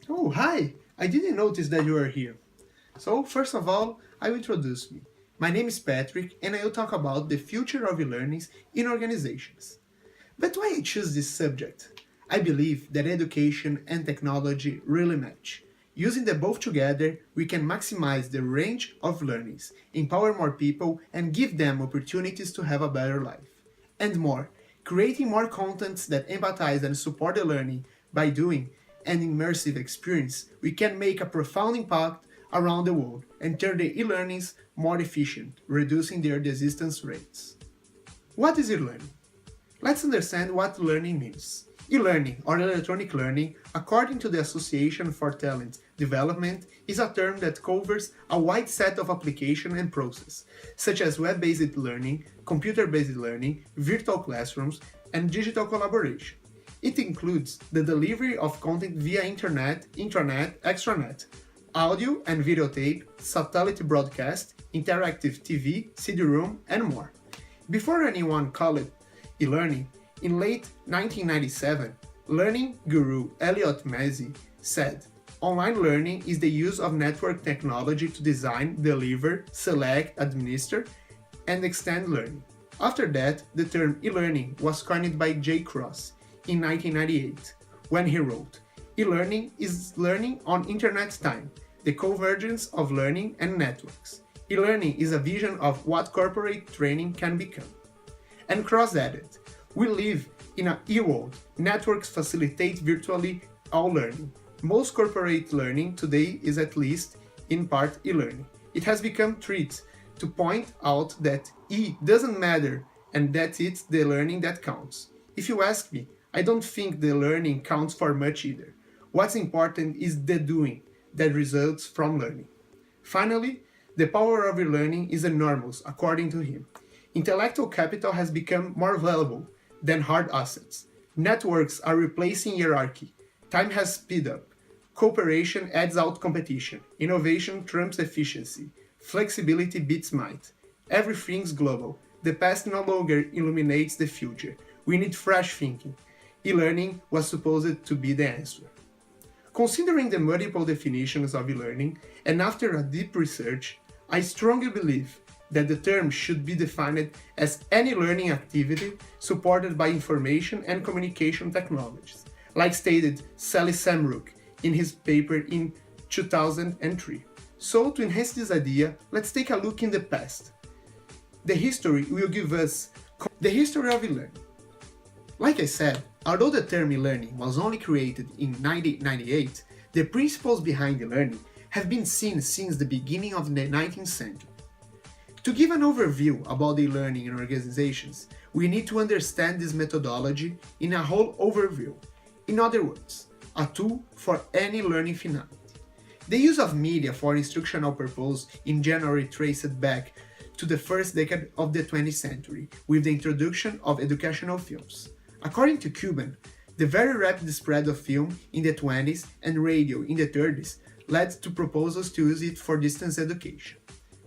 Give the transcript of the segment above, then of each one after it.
Oh, hi! I didn't notice that you were here. So, first of all, I will introduce me. My name is Patrick, and I will talk about the future of e-learnings in organizations. But why I choose this subject? I believe that education and technology really match. Using them both together, we can maximize the range of learnings, empower more people, and give them opportunities to have a better life. And more, creating more contents that empathize and support the learning by doing an immersive experience, we can make a profound impact around the world and turn the e-learnings more efficient, reducing their desistance rates. What is e-learning? Let's understand what learning means. E-learning, or electronic learning, according to the Association for Talent Development, is a term that covers a wide set of applications and processes, such as web-based learning, computer-based learning, virtual classrooms, and digital collaboration. It includes the delivery of content via internet, intranet, extranet, audio and videotape, satellite broadcast, interactive TV, CD-ROM, and more. Before anyone called it e-learning, in late 1997, learning guru Elliot Massey said, "Online learning is the use of network technology to design, deliver, select, administer, and extend learning." After that, the term e-learning was coined by Jay Cross in 1998, when he wrote, "E-learning is learning on internet time, the convergence of learning and networks. E-learning is a vision of what corporate training can become." And Cross added, "We live in an e-world. Networks facilitate virtually all learning. Most corporate learning today is at least in part e-learning. It has become treat to point out that E doesn't matter and that it's the learning that counts. If you ask me, I don't think the learning counts for much either. What's important is the doing that results from learning." Finally, the power of e-learning is enormous, according to him. Intellectual capital has become more valuable than hard assets. Networks are replacing hierarchy. Time has speed up. Cooperation adds out competition. Innovation trumps efficiency. Flexibility beats might. Everything's global. The past no longer illuminates the future. We need fresh thinking. E-learning was supposed to be the answer. Considering the multiple definitions of e-learning, and after a deep research, I strongly believe that the term should be defined as any learning activity supported by information and communication technologies, like stated Sally Samrook in his paper in 2003. So, to enhance this idea, let's take a look in the past. The history will give us the history of e-learning. Like I said, although the term e-learning was only created in 1998, the principles behind e-learning have been seen since the beginning of the 19th century. To give an overview about e-learning in organizations, we need to understand this methodology in a whole overview. In other words, a tool for any learning finality. The use of media for instructional purpose in general traced back to the first decade of the 20th century with the introduction of educational films. According to Cuban, the very rapid spread of film in the 20s and radio in the 30s led to proposals to use it for distance education.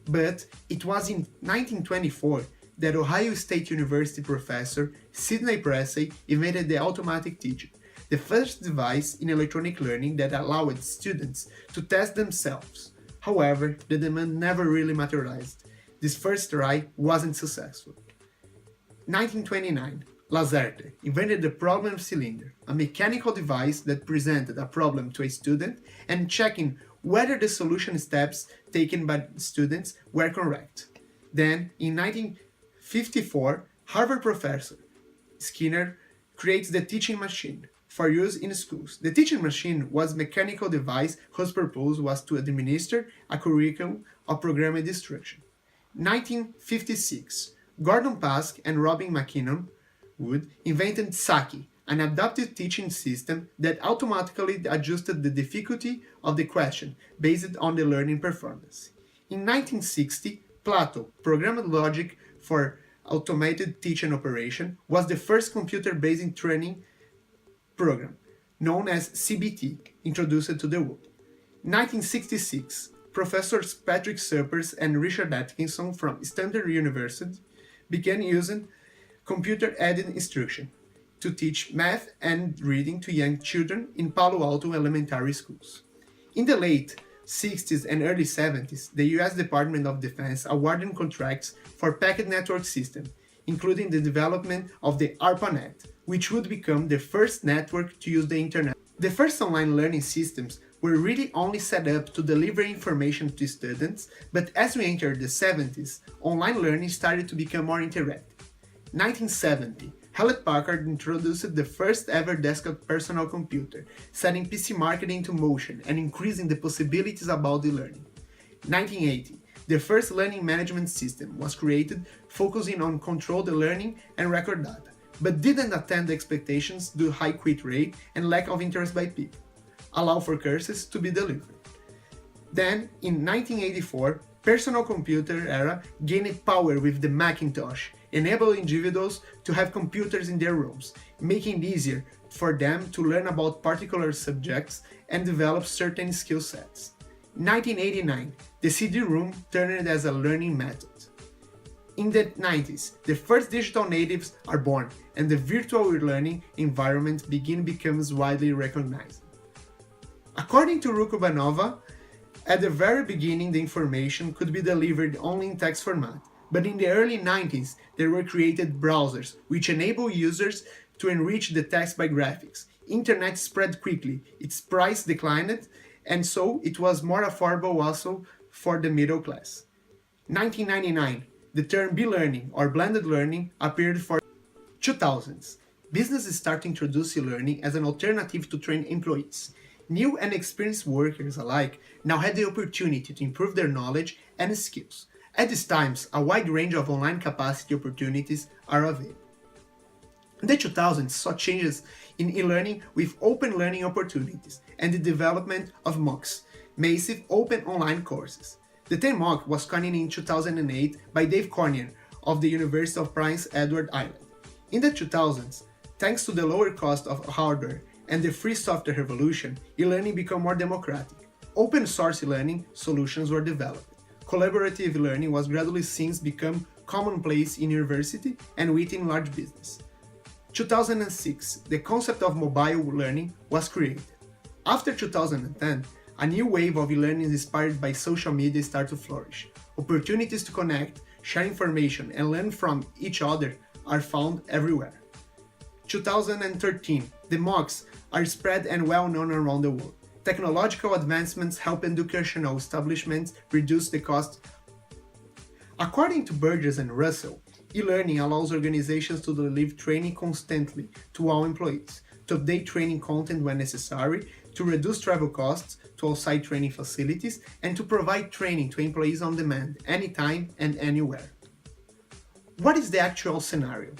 But it was in 1924 that Ohio State University professor Sidney Pressley invented the automatic teacher, the first device in electronic learning that allowed students to test themselves. However, the demand never really materialized. This first try wasn't successful. 1929. Lazarte invented the problem cylinder, a mechanical device that presented a problem to a student and checking whether the solution steps taken by students were correct. Then, in 1954, Harvard professor Skinner creates the teaching machine for use in schools. The teaching machine was a mechanical device whose purpose was to administer a curriculum of programmed instruction. 1956, Gordon Pask and Robin McKinnon Wood invented Saki, an adaptive teaching system that automatically adjusted the difficulty of the question based on the learning performance. In 1960, Plato, programmed logic for automated teaching operation, was the first computer-based training program, known as CBT, introduced to the world. 1966, Professors Patrick Turtchin and Richard Atkinson from Stanford University began using computer-aided instruction to teach math and reading to young children in Palo Alto elementary schools. In the late 60s and early 70s, the US Department of Defense awarded contracts for packet network systems, including the development of the ARPANET, which would become the first network to use the internet. The first online learning systems were really only set up to deliver information to students, but as we entered the 70s, online learning started to become more interactive. 1970, Hewlett-Packard introduced the first ever desktop personal computer, setting PC market into motion and increasing the possibilities about the learning. 1980, the first learning management system was created, focusing on control the learning and record data, but didn't attend the expectations due to high quit rate and lack of interest by people, allow for courses to be delivered. Then, in 1984, personal computer era gained power with the Macintosh, enabling individuals to have computers in their rooms, making it easier for them to learn about particular subjects and develop certain skill sets. In 1989, the CD-ROM turned as a learning method. In the 90s, the first digital natives are born, and the virtual learning environment becomes widely recognized. According to Rukubanova, at the very beginning the information could be delivered only in text format, but in the early 90s there were created browsers which enable users to enrich the text by graphics. Internet spread quickly, its price declined, and so it was more affordable also for the middle class. 1999, the term B-learning or blended learning appeared for 2000s. Businesses started to introduce e-learning as an alternative to train employees. New and experienced workers alike now had the opportunity to improve their knowledge and skills. At these times, a wide range of online capacity opportunities are available. The 2000s saw changes in e-learning with open learning opportunities and the development of MOOCs, massive open online courses. The term MOOC was coined in 2008 by Dave Cornier of the University of Prince Edward Island. In the 2000s, thanks to the lower cost of hardware and the free software revolution, e-learning became more democratic. Open source e-learning solutions were developed. Collaborative learning was gradually seen to become commonplace in university and within large business. 2006, the concept of mobile learning was created. After 2010, a new wave of e-learning inspired by social media started to flourish. Opportunities to connect, share information, and learn from each other are found everywhere. 2013, the MOOCs are spread and well known around the world. Technological advancements help educational establishments reduce the cost. According to Burgess and Russell, e-learning allows organizations to deliver training constantly to all employees, to update training content when necessary, to reduce travel costs to outside training facilities, and to provide training to employees on demand, anytime and anywhere. What is the actual scenario?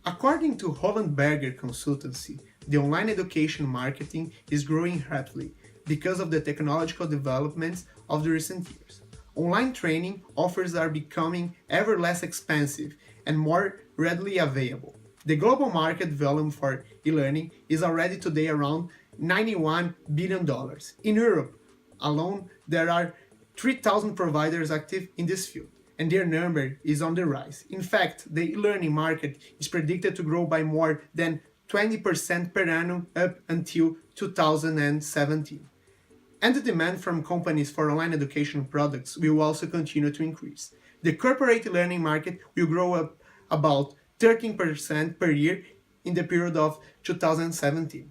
According to Holland Berger Consultancy, the online education marketing is growing rapidly because of the technological developments of the recent years. Online training offers are becoming ever less expensive and more readily available. The global market volume for e-learning is already today around $91 billion. In Europe alone, there are 3,000 providers active in this field, and their number is on the rise. In fact, the e-learning market is predicted to grow by more than 20% per annum up until 2017. And the demand from companies for online education products will also continue to increase. The corporate learning market will grow up about 13% per year in the period of 2017.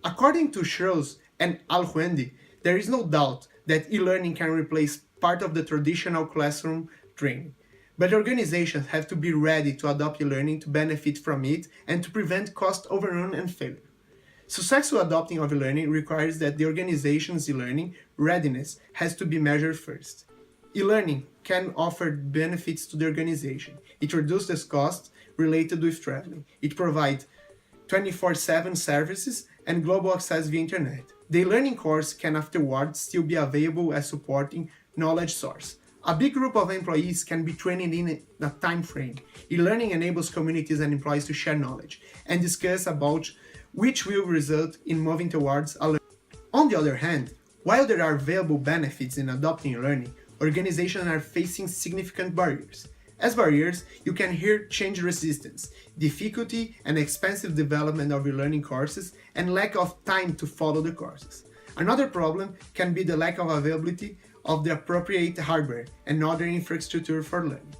According to Schroes and Al-Huendi, there is no doubt that e-learning can replace part of the traditional classroom training. But organizations have to be ready to adopt e-learning to benefit from it and to prevent cost overrun and failure. Successful adopting of e-learning requires that the organization's e-learning readiness has to be measured first. E-learning can offer benefits to the organization. It reduces costs related with traveling. It provides 24/7 services and global access via internet. The e-learning course can afterwards still be available as supporting knowledge source. A big group of employees can be trained in a time frame. E-learning enables communities and employees to share knowledge and discuss about which will result in moving towards a learning. On the other hand, while there are available benefits in adopting e-learning, organizations are facing significant barriers. As barriers, you can hear change resistance, difficulty and expensive development of your learning courses, and lack of time to follow the courses. Another problem can be the lack of availability of the appropriate hardware and other infrastructure for learning.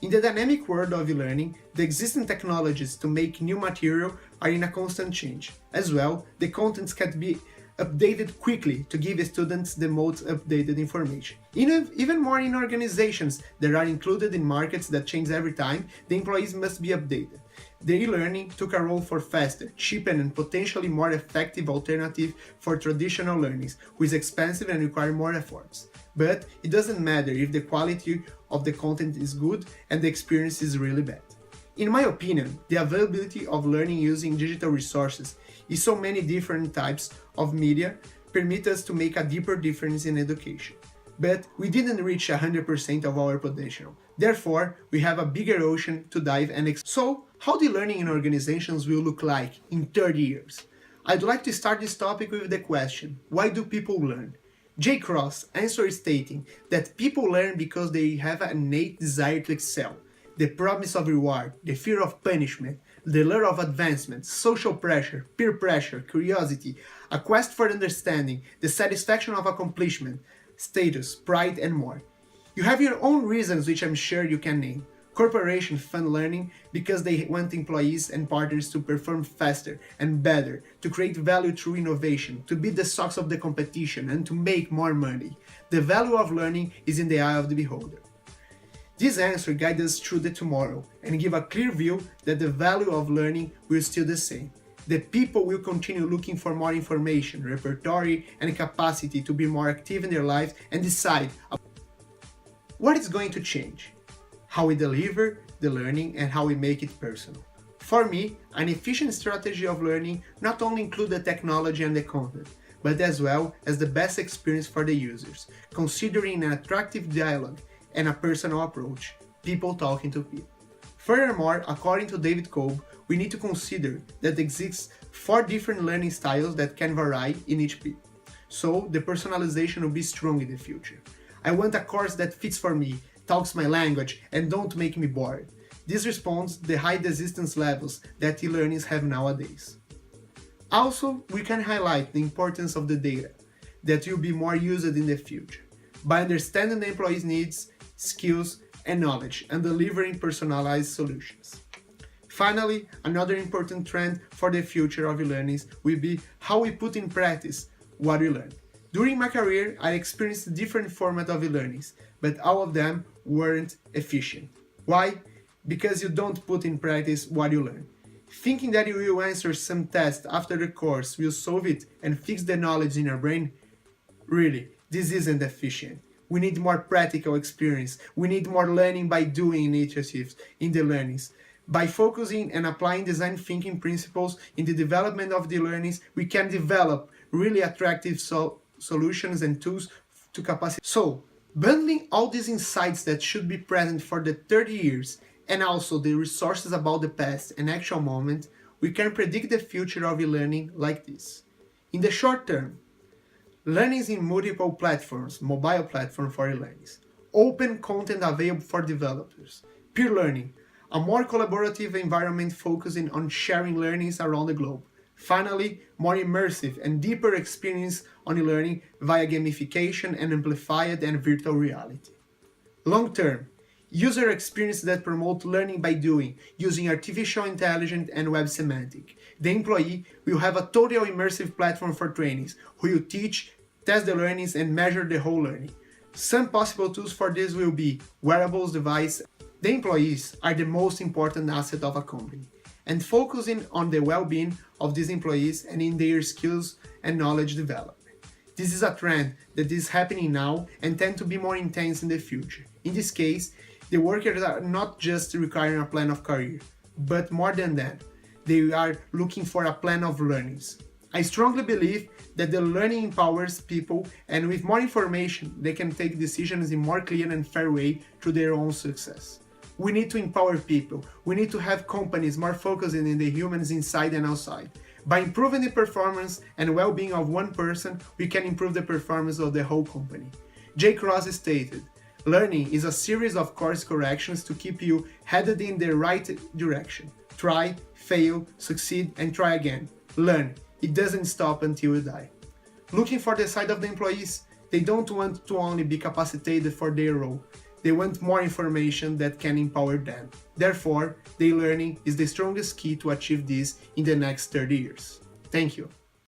In the dynamic world of e-learning, the existing technologies to make new material are in a constant change. As well, the contents can be updated quickly to give students the most updated information. Even more in organizations that are included in markets that change every time, the employees must be updated. The e-learning took a role for faster, cheaper and potentially more effective alternative for traditional learnings, which is expensive and require more efforts. But it doesn't matter if the quality of the content is good and the experience is really bad. In my opinion, the availability of learning using digital resources is so many different types of media permit us to make a deeper difference in education. But we didn't reach 100% of our potential. Therefore, we have a bigger ocean to dive and explore. So, how the learning in organizations will look like in 30 years? I'd like to start this topic with the question, why do people learn? J. Cross answers stating that people learn because they have an innate desire to excel. The promise of reward, the fear of punishment, the lure of advancement, social pressure, peer pressure, curiosity, a quest for understanding, the satisfaction of accomplishment, status, pride, and more. You have your own reasons which I'm sure you can name. Corporations fund learning because they want employees and partners to perform faster and better, to create value through innovation, to beat the socks of the competition, and to make more money. The value of learning is in the eye of the beholder. This answer guides us through the tomorrow and give a clear view that the value of learning will still the same. The people will continue looking for more information, repertoire, and capacity to be more active in their lives and decide what is going to change. How we deliver the learning and how we make it personal. For me, an efficient strategy of learning not only includes the technology and the content, but as well as the best experience for the users, considering an attractive dialogue and a personal approach, people talking to people. Furthermore, according to David Kolb, we need to consider that exists 4 different learning styles that can vary in each people. So the personalization will be strong in the future. I want a course that fits for me, talks my language, and don't make me bored. This responds to the high desistance levels that e-learnings have nowadays. Also, we can highlight the importance of the data that will be more used in the future, by understanding the employees' needs, skills, and knowledge, and delivering personalized solutions. Finally, another important trend for the future of e-learnings will be how we put in practice what we learn. During my career, I experienced different formats of e-learnings, but all of them weren't efficient. Why? Because you don't put in practice what you learn. Thinking that you will answer some test after the course will solve it and fix the knowledge in your brain? Really, this isn't efficient. We need more practical experience. We need more learning by doing initiatives in the learnings. By focusing and applying design thinking principles in the development of the learnings, we can develop really attractive solutions and tools to capacity. So, bundling all these insights that should be present for the 30 years and also the resources about the past and actual moment, we can predict the future of e-learning like this. In the short term, learnings in multiple platforms, mobile platform for e-learnings, open content available for developers, peer learning, a more collaborative environment focusing on sharing learnings around the globe. Finally, more immersive and deeper experience on e-learning via gamification and amplified and virtual reality. Long term, user experience that promote learning by doing, using artificial intelligence and web semantic. The employee will have a total immersive platform for trainings, who will teach, test the learnings, and measure the whole learning. Some possible tools for this will be wearables device. The employees are the most important asset of a company, and focusing on the well-being of these employees and in their skills and knowledge development. This is a trend that is happening now and tend to be more intense in the future. In this case, the workers are not just requiring a plan of career, but more than that, they are looking for a plan of learnings. I strongly believe that the learning empowers people, and with more information, they can take decisions in more clear and fair way to their own success. We need to empower people. We need to have companies more focused in the humans inside and outside. By improving the performance and well-being of one person, we can improve the performance of the whole company. J. Cross stated, Learning is a series of course corrections to keep you headed in the right direction. Try, fail, succeed, and try again. Learn. It doesn't stop until you die. Looking for the side of the employees, they don't want to only be capacitated for their role. They want more information that can empower them. Therefore, their learning is the strongest key to achieve this in the next 30 years. Thank you.